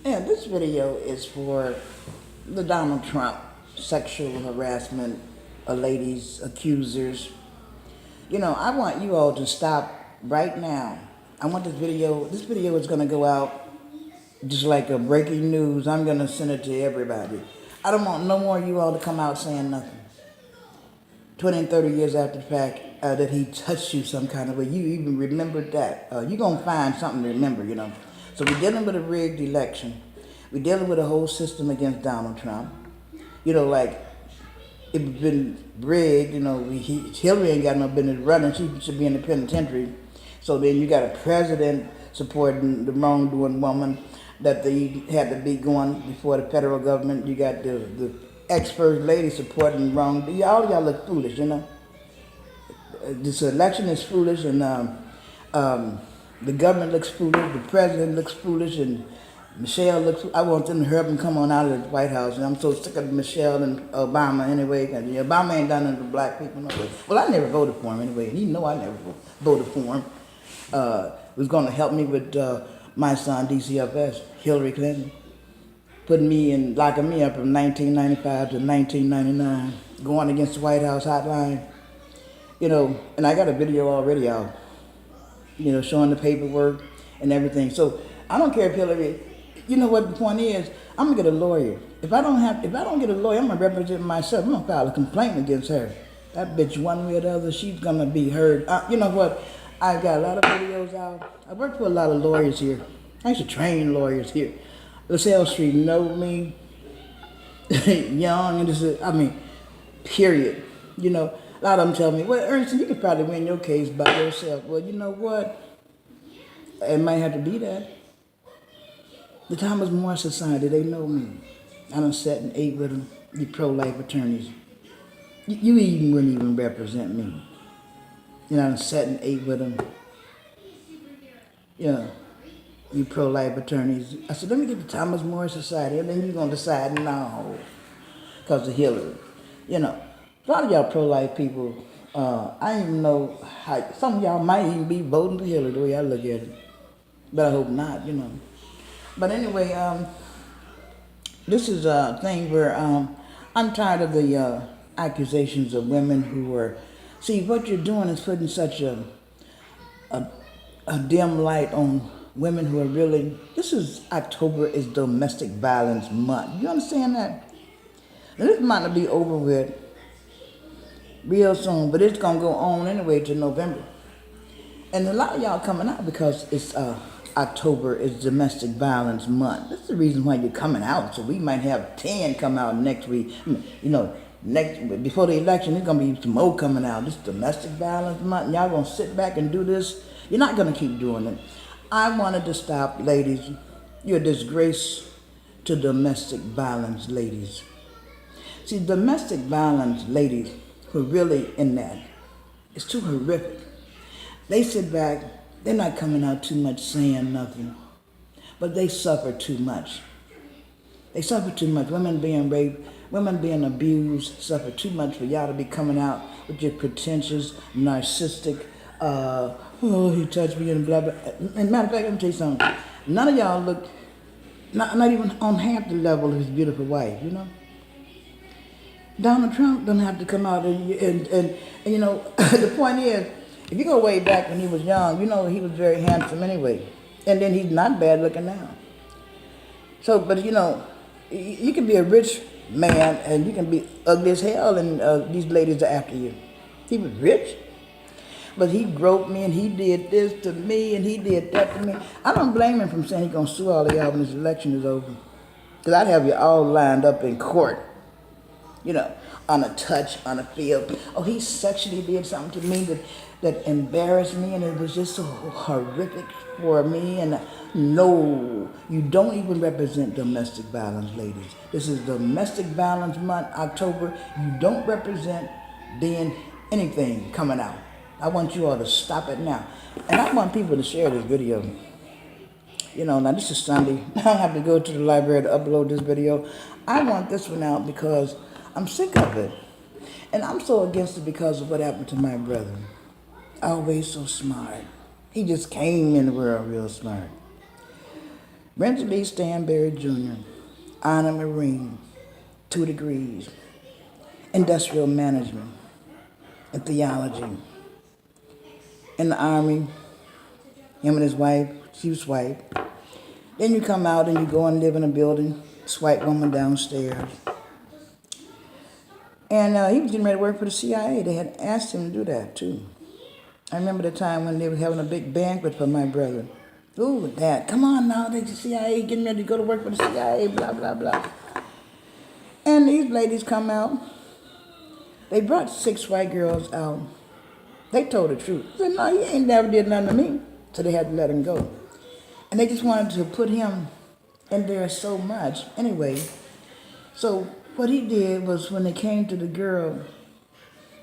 Yeah, this video is for the Donald Trump sexual harassment of ladies, accusers. I want you all to stop right now. I want this video is going to go out just like a breaking news. I'm going to send it to everybody. I don't want no more of you all to come out saying nothing. 20 and 30 years after the fact that he touched you some kind of way. You even remembered that. You're going to find something to remember, So we're dealing with a rigged election. We're dealing with a whole system against Donald Trump. Like it's been rigged, Hillary ain't got no business running. She should be in the penitentiary. So then you got a president supporting the wrongdoing woman that they had to be going before the federal government. You got the ex-first lady supporting the wrong. All y'all look foolish, This election is foolish, and the government looks foolish. The president looks foolish, and Michelle looks. I want them to hurry up and come on out of the White House. And I'm so sick of Michelle and Obama anyway. Because Obama ain't done nothing for black people no way. Well, I never voted for him anyway, and I never voted for him. Was going to help me with my son DCFS, Hillary Clinton, putting me in, locking me up from 1995 to 1999, going against the White House hotline. And I got a video already out, showing the paperwork and everything. So I don't care if Hillary. You know what the point is? I'm gonna get a lawyer. If I don't get a lawyer, I'm gonna represent myself. I'm gonna file a complaint against her. That bitch, one way or the other, she's gonna be heard. You know what? I've got a lot of videos out. I work for a lot of lawyers here. I used to train lawyers here. LaSalle Street know me. Young, and this is, period. A lot of them tell me, well, Ernestine, you could probably win your case by yourself. Well, you know what? It might have to be that. The Thomas More Society, they know me. I done sat and ate with them, the pro-life attorneys. You even wouldn't even represent me. I done sat and ate with them. You pro-life attorneys. I said, let me get the Thomas More Society, and then you're going to decide no, because of Hillary. A lot of y'all pro-life people, I don't even know how, some of y'all might even be voting for Hillary the way I look at it. But I hope not, But anyway, this is a thing where I'm tired of the accusations of women who are, see, what you're doing is putting such a dim light on women who are really, October is Domestic Violence Month. You understand that? And this might not be over with real soon, but it's going to go on anyway to November. And a lot of y'all coming out because it's October is Domestic Violence Month. That's the reason why you're coming out. So we might have 10 come out next week. Before the election, there's going to be some more coming out. This Domestic Violence Month, and y'all going to sit back and do this? You're not going to keep doing it. I wanted to stop, ladies. You're a disgrace to domestic violence, ladies. See, domestic violence, ladies, who are really in that, it's too horrific. They sit back, they're not coming out too much saying nothing, but they suffer too much. They suffer too much. Women being raped, women being abused, suffer too much for y'all to be coming out with your pretentious, narcissistic, he touched me and blah, blah. And matter of fact, let me tell you something. None of y'all look, not even on half the level of his beautiful wife, Donald Trump don't have to come out and the point is, if you go way back when he was young, he was very handsome anyway. And then he's not bad looking now. So, but you can be a rich man and you can be ugly as hell and these ladies are after you. He was rich, but he groped me and he did this to me and he did that to me. I don't blame him for saying he's going to sue all of y'all when this election is over. Because I'd have you all lined up in court. On a touch, on a field. Oh, he sexually did something to me that embarrassed me, and it was just so horrific for me. And no, you don't even represent domestic violence, ladies. This is Domestic Violence Month, October. You don't represent being anything coming out. I want you all to stop it now. And I want people to share this video. Now this is Sunday. I don't have to go to the library to upload this video. I want this one out because I'm sick of it. And I'm so against it because of what happened to my brother. Always so smart. He just came in the world real smart. Ernestine Stanberry Jr., Honor Marine, 2 degrees, Industrial Management and Theology. In the Army, him and his wife, she was white. Then you come out and you go and live in a building, this white woman downstairs. And he was getting ready to work for the CIA. They had asked him to do that too. I remember the time when they were having a big banquet for my brother. Ooh, Dad, come on now, the CIA getting ready to go to work for the CIA, blah, blah, blah. And these ladies come out. They brought 6 white girls out. They told the truth. They said, no, he ain't never did nothing to me. So they had to let him go. And they just wanted to put him in there so much. Anyway, so what he did was when they came to the girl,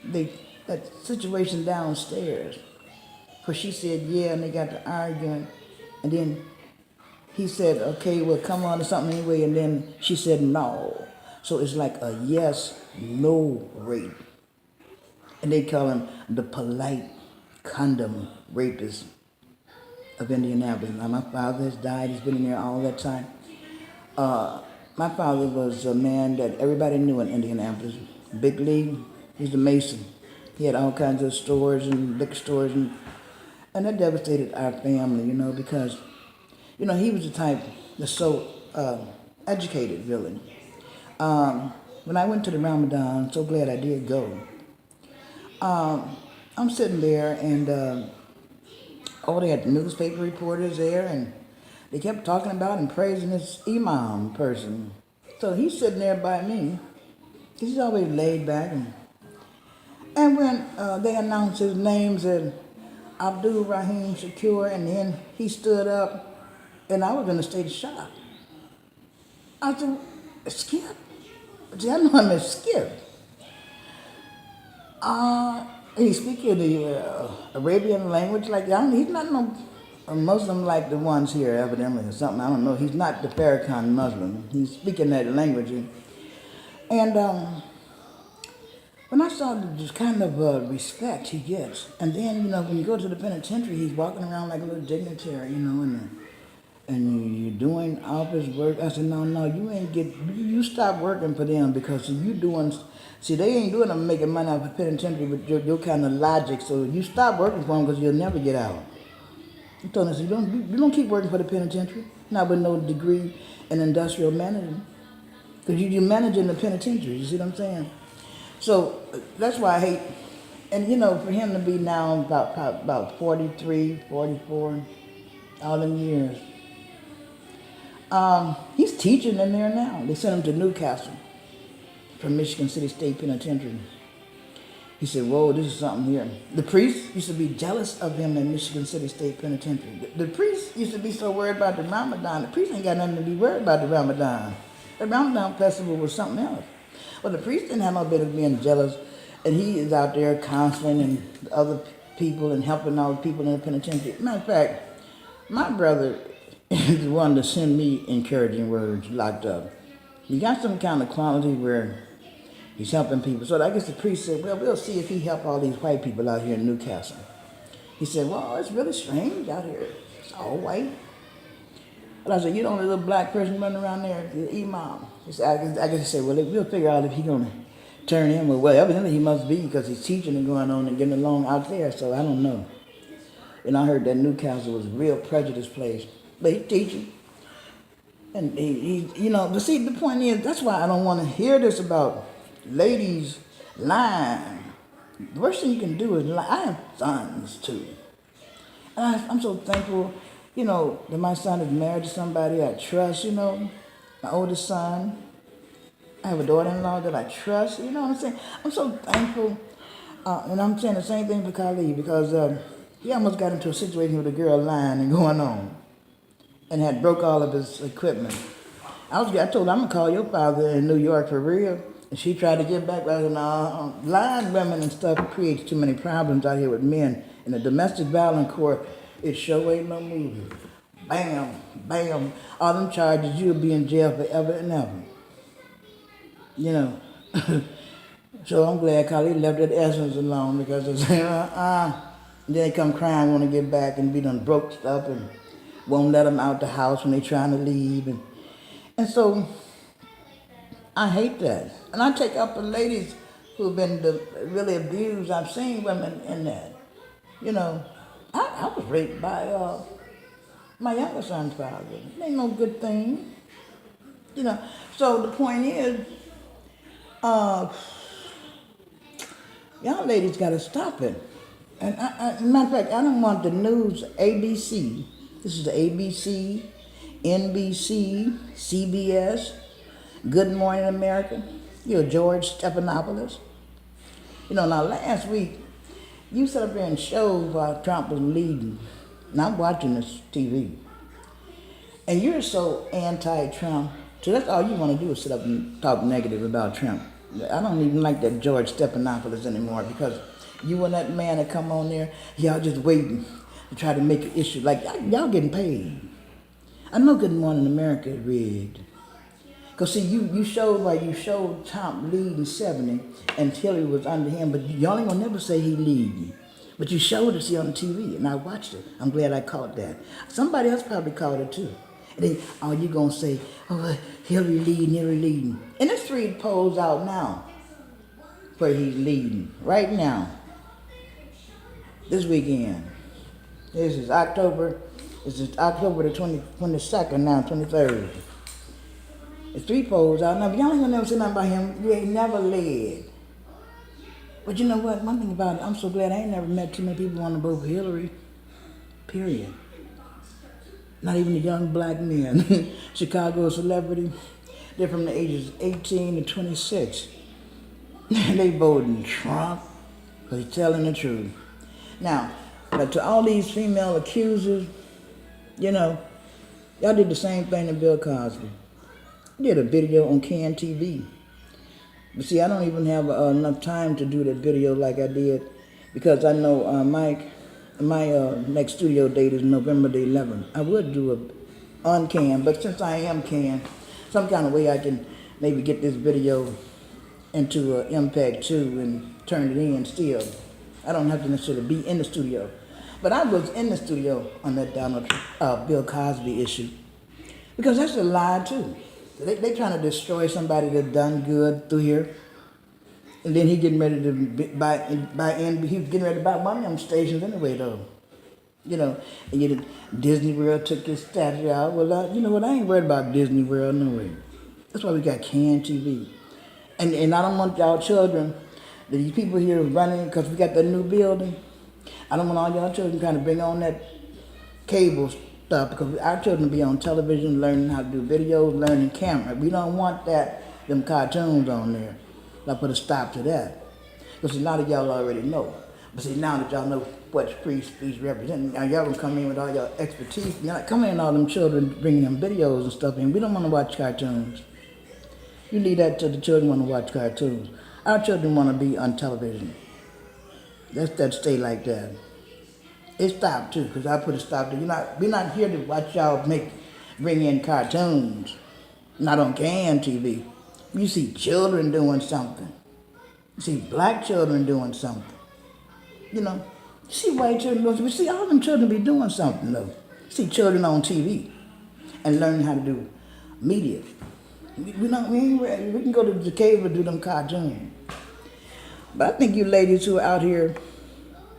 that situation downstairs, because she said, yeah, and they got to arguing. And then he said, okay, well, come on or something anyway. And then she said, no. So it's like a yes, no rape. And they call him the polite condom rapist of Indianapolis. Now, my father has died. He's been in there all that time. My father was a man that everybody knew in Indianapolis. Big league. He's a mason. He had all kinds of stores and liquor stores. And that devastated our family, because, he was the type that's so educated, really. When I went to the Ramadan, I'm so glad I did go. I'm sitting there, and they had the newspaper reporters there, and they kept talking about and praising this imam person. So he's sitting there by me. He's always laid back. And when they announced his names as Abdul Rahim Shakur, and then he stood up, and I was in a state of shock. I said, Skip? See, I know him as Skip. He's speaking the Arabian language like that. He's not a Muslim like the ones here, evidently, or something. I don't know. He's not the Farrakhan Muslim. He's speaking that language. And when I saw the kind of respect he gets, and then, when you go to the penitentiary, he's walking around like a little dignitary, and you're doing office work. I said, no, you stop working for them, because they ain't doing them making money off the penitentiary with your kind of logic, so you stop working for them because you'll never get out. I told him, you don't keep working for the penitentiary, not with no degree in industrial management, because you're managing the penitentiary, you see what I'm saying? So that's why I hate, and for him to be now about 43, 44, all them years, he's teaching in there now. They sent him to Newcastle from Michigan City State Penitentiary. He said, whoa, this is something here. The priest used to be jealous of him in Michigan City State Penitentiary. The priest used to be so worried about the Ramadan. The priest ain't got nothing to be worried about the Ramadan. The Ramadan festival was something else. Well, the priest didn't have no business being jealous, and he is out there counseling and other people and helping all the people in the penitentiary. Matter of fact, my brother is the one to send me encouraging words locked up. He got some kind of quality where he's helping people. So I guess the priest said, well, we'll see if he help all these white people out here in Newcastle. He said, well, it's really strange out here. It's all white. And I said, you're the only little black person running around there, the imam. He said, I guess he said, well, we'll figure out if he's going to turn him. Well, evidently he must be, because he's teaching and going on and getting along out there, so I don't know. And I heard that Newcastle was a real prejudiced place. But he's teaching. And but see, the point is, that's why I don't want to hear this about ladies lying. The worst thing you can do is lie. I have sons too. And I'm so thankful, that my son is married to somebody I trust, my oldest son. I have a daughter-in-law that I trust, you know what I'm saying? I'm so thankful. And I'm saying the same thing for Khalid, because he almost got into a situation with a girl lying and going on, and had broke all of his equipment. I told her, I'm going to call your father in New York for real. And she tried to get back, lying women and stuff creates too many problems out here with men. In the domestic violence court, it sure ain't no movie. Bam, bam, all them charges, you'll be in jail forever and ever. So I'm glad Khalid left that essence alone, because they say, then they come crying, want to get back and be done broke stuff and won't let them out the house when they're trying to leave. And so I hate that. And I take up the ladies who've been really abused. I've seen women in that. You know, I was raped by my younger son's father. It ain't no good thing. You know, so the point is, uh, y'all ladies got to stop it. And matter of fact, I don't want the news, ABC. This is the ABC, NBC, CBS, Good Morning America. You're George Stephanopoulos. You know, now last week, you sat up there and showed while Trump was leading. And I'm watching this TV. And you're so anti-Trump. So that's all you want to do is sit up and talk negative about Trump. I don't even like that George Stephanopoulos anymore because you and that man that come on there, y'all just waiting to try to make an issue. Like, y'all getting paid. I know Good Morning America is rigged. Because, see, you showed like you showed Trump leading 70 and Hillary was under him, but y'all ain't going to never say he leading. But you showed it, see, on the TV, and I watched it. I'm glad I caught that. Somebody else probably caught it, too. And then, oh, you going to say, oh, Hillary leading. And there's 3 polls out now where he's leading, right now, this weekend. This is October the 22nd now, 23rd. There's 3 polls out now, but y'all ain't gonna never say nothing about him. You ain't never led. But you know what? One thing about it, I'm so glad I ain't never met too many people want to vote for Hillary. Period. Not even the young black men. Chicago celebrity. They're from the ages 18 to 26. They voting Trump because he's telling the truth. Now, but to all these female accusers, you know, y'all did the same thing to Bill Cosby. Did a video on Can TV. But see, I don't even have enough time to do that video like I did because I know my next studio date is November the 11th. I would do a on Can, but since I am Can, some kind of way I can maybe get this video into Impact 2 and turn it in still. I don't have to necessarily be in the studio. But I was in the studio on that Bill Cosby issue because that's a lie too. They trying to destroy somebody that done good through here. And then he getting ready to he was getting ready to buy one of them stations anyway though. You know, and Disney World took his statue out. Well, you know what, I ain't worried about Disney World no way. That's why we got Can TV. And I don't want y'all children, these people here running, because we got that new building. I don't want all y'all children trying to bring on that cable stuff because our children be on television learning how to do videos, learning camera. We don't want them cartoons on there. I put a stop to that. Because a lot of y'all already know. But see, now that y'all know what free speech represents, now y'all gonna come in with all your expertise. You're not coming in all them children bringing them videos and stuff in. We don't want to watch cartoons. You leave that to the children want to watch cartoons. Our children want to be on television. Let that stay like that. It stopped too, because I put a stop to we're not here to watch y'all bring in cartoons. Not on Can TV. You see children doing something. You see black children doing something. You know, you see white children doing something. You see all them children be doing something though. You see children on TV and learning how to do media. We can go to the cave and do them cartoons. But I think you ladies who are out here,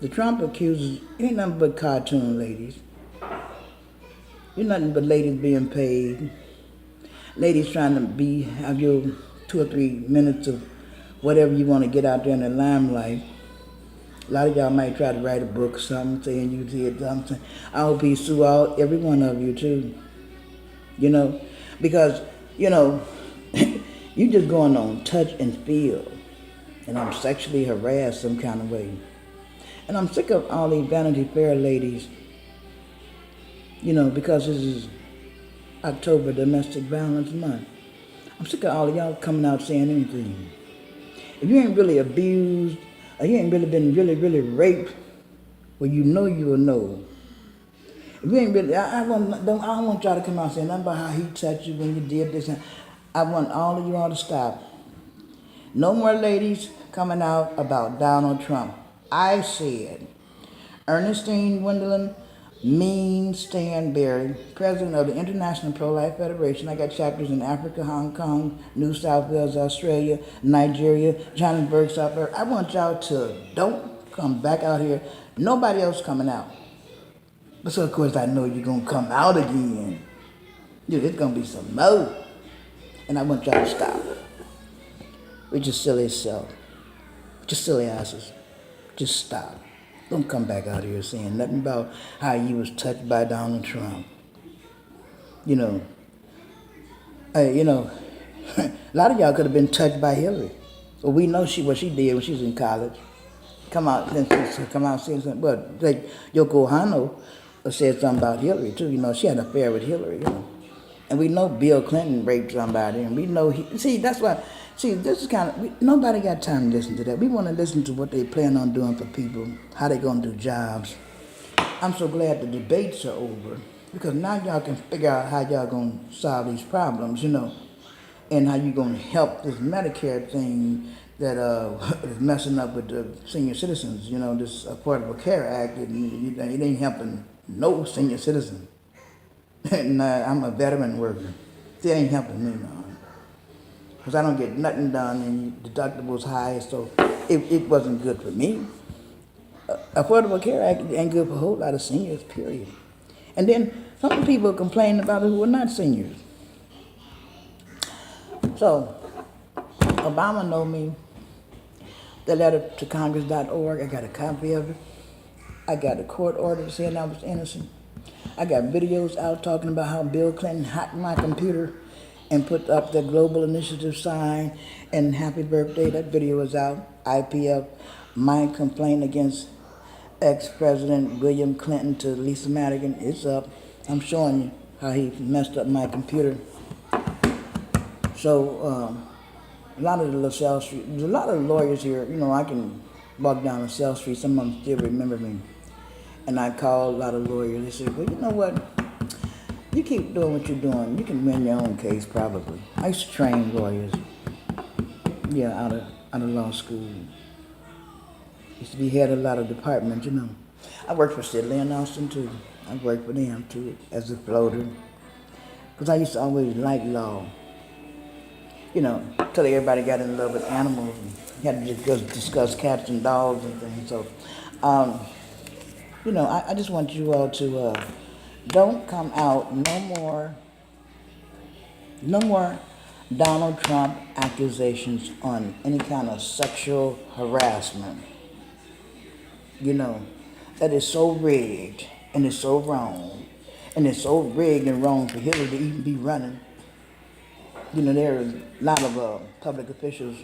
the Trump accusers, ain't nothing but cartoon ladies. You're nothing but ladies being paid. Ladies trying to have your 2 or 3 minutes of whatever you want to get out there in the limelight. A lot of y'all might try to write a book or something saying you did something. I hope he sue every one of you too. You know, because, you know, you just going on touch and feel. And I'm sexually harassed some kind of way. And I'm sick of all these Vanity Fair ladies, you know, because this is October Domestic Violence Month. I'm sick of all of y'all coming out saying anything. If you ain't really abused, or you ain't really been really raped, well, you know you will know. If you ain't really, I don't want y'all to come out saying nothing about how he touched you when you did this. I want all of you all to stop. No more ladies coming out about Donald Trump. I said, Ernestine Gwendolyn Means-Standberry, president of the International Prolife Federation. I got chapters in Africa, Hong Kong, New South Wales, Australia, Nigeria, Johannesburg, South Africa. I want y'all to don't come back out here. Nobody else coming out. But so of course I know you're gonna come out again. Dude, it's gonna be some more. And I want y'all to stop. With your silly self. Just silly asses. Just stop. Don't come back out here saying nothing about how you was touched by Donald Trump. You know, a lot of y'all could have been touched by Hillary. Well, we know what she did when she was in college. Come out saying something. But like Yoko Ono said something about Hillary too. You know, she had an affair with Hillary. You know, and we know Bill Clinton raped somebody, and we know that's why. See, this is nobody got time to listen to that. We want to listen to what they plan on doing for people, how they gonna do jobs. I'm so glad the debates are over because now y'all can figure out how y'all gonna solve these problems, you know, and how you gonna help this Medicare thing that is messing up with the senior citizens. You know, this Affordable Care Act, it ain't helping no senior citizen. And I'm a veteran worker. It ain't helping me, no. Because I don't get nothing done and deductibles high, so it wasn't good for me. Affordable Care Act ain't good for a whole lot of seniors, period. And then some people complain about it who are not seniors. So, Obama know me. The letter to Congress.org, I got a copy of it. I got a court order saying I was innocent. I got videos out talking about how Bill Clinton hacked my computer and put up the global initiative sign and happy birthday. That video is out. IPF, my complaint against ex-President William Clinton to Lisa Madigan, it's up. I'm showing you how he messed up my computer. So a lot of the LaSalle Street, there's a lot of lawyers here. You know, I can walk down LaSalle Street, some of them still remember me. And I called a lot of lawyers. They said, well, you know what? You keep doing what you're doing, you can win your own case probably. I used to train lawyers, out of law school. Used to be head of a lot of departments, you know. I worked for Sidley and Austin too. I worked for them too as a floater. Because I used to always like law. You know, till everybody got in love with animals and had to just discuss cats and dogs and things. So, I just want you all to don't come out no more Donald Trump accusations on any kind of sexual harassment. You know, that is so rigged and it's so wrong. And it's so rigged and wrong for Hillary to even be running. You know, there are a lot of public officials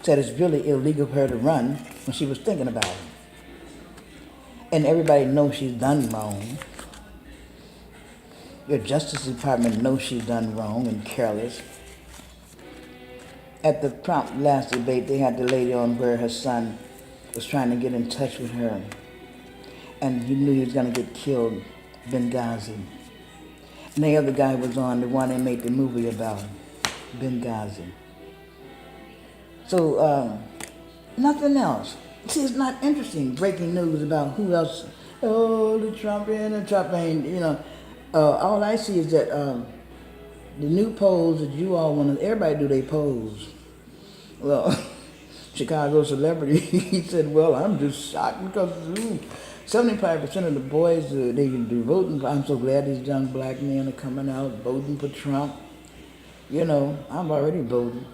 said it's really illegal for her to run when she was thinking about it. And everybody knows she's done wrong. Your Justice Department knows she's done wrong and careless. At the Trump last debate, they had the lady on where her son was trying to get in touch with her. And he knew he was going to get killed, Benghazi. And the other guy was on, the one they made the movie about, Benghazi. So, nothing else. See, it's not interesting, breaking news about who else. Oh, the Trump ain't, you know. All I see is that the new polls that you all want to, everybody do they polls. Well, Chicago celebrity, he said, well, I'm just shocked because 75% of the boys, they can do voting. I'm so glad these young black men are coming out voting for Trump. You know, I'm already voting.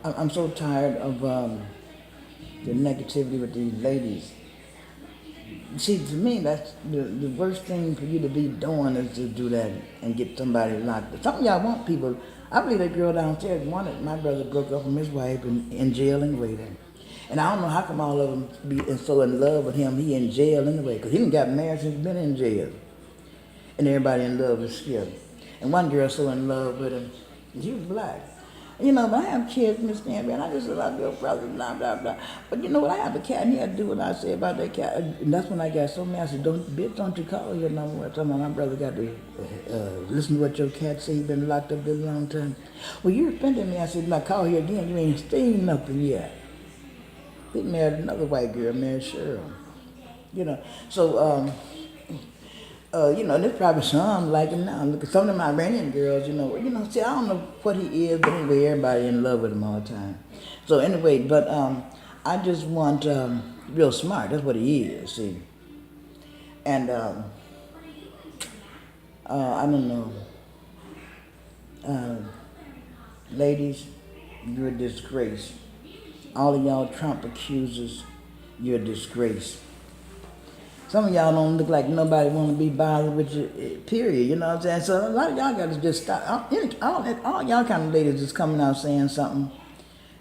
I'm so tired of the negativity with these ladies. See, to me, that's the worst thing for you to be doing is to do that and get somebody locked up. Some of y'all want people. I believe that girl downstairs wanted my brother broke up from his wife and in jail anyway. And I don't know how come all of them be so in love with him. He in jail anyway because he done got married since he's been in jail. And everybody in love with Skip. And one girl so in love with him, and she was black. You know, but I have kids, Miss Stanberry, and I just love your brother, blah, blah, blah. But you know what, I have a cat, and he had to do what I say about that cat. And that's when I got so mad. I said, don't you call here no more. I told my brother got to listen to what your cat say. He been locked up this long time. Well, you offended me. I said, if I call here again, you ain't seen nothing yet. He married another white girl, married Cheryl. You know, so there's probably some like him now. Look at some of them Iranian girls, see, I don't know what he is, but anyway, everybody in love with him all the time. So anyway, but I just want real smart. That's what he is, see. And I don't know, ladies, you're a disgrace. All of y'all Trump accusers, you're a disgrace. Some of y'all don't look like nobody want to be bothered with you, period. You know what I'm saying? So a lot of y'all got to just stop. All y'all kind of ladies just coming out saying something.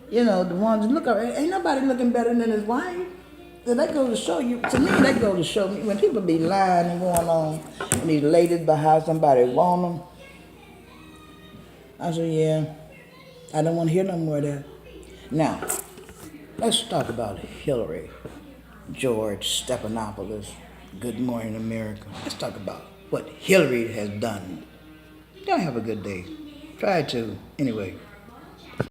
The ones that look up, ain't nobody looking better than his wife. So that goes to show you, to me, that goes to show me, when people be lying and going on, and these ladies behind somebody want them, I say, yeah, I don't want to hear no more of that. Now, let's talk about Hillary. George Stephanopoulos, Good Morning America. Let's talk about what Hillary has done. Y'all have a good day. Try to. Anyway.